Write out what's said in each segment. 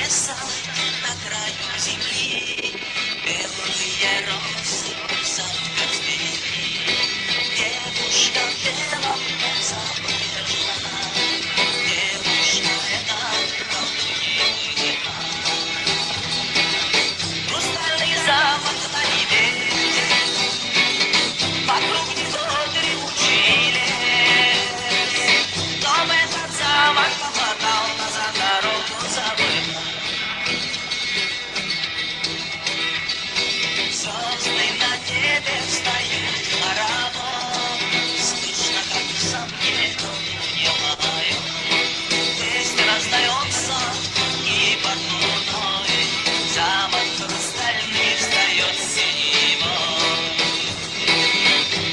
леса на краю земли, белые розы садка цвели. Девушка пела, забыла, девушка эта колдунья. Хрустальный замок на небе, вокруг него дремучий лес, но в этот замок попадал назад дорогу забыл. Звезды на небе встают хоровод, слышно, как в замке колдунья поет. Песня раздается и под луной, замок хрустальный встает синевой.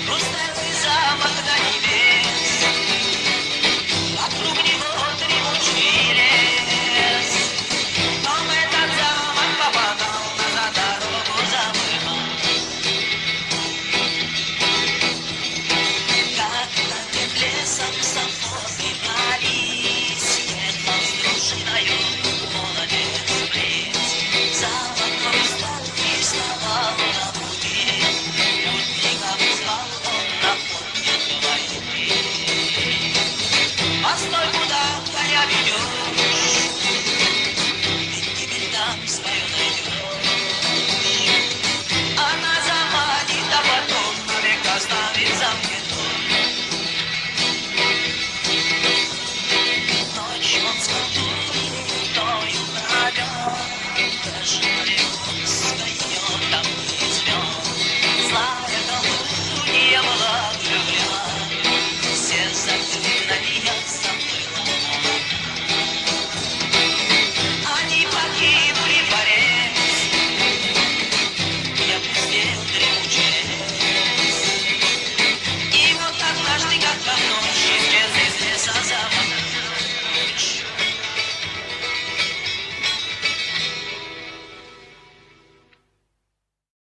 Хрустальный замок до небес, вокруг него дремучий лес, но в этот замок попадал назад дорогу забыл. Как над лесом сапоги гнались, ехал с дружиною молодец близ. Замок хрустальный вставал на пути, путников звал он на подвиг войны. Постой, куда коня ведешь, ведь теперь там свое найдешь. Она заманит, а потом навек оставит замке твой. Ночь он с колдуньей тою провел, даже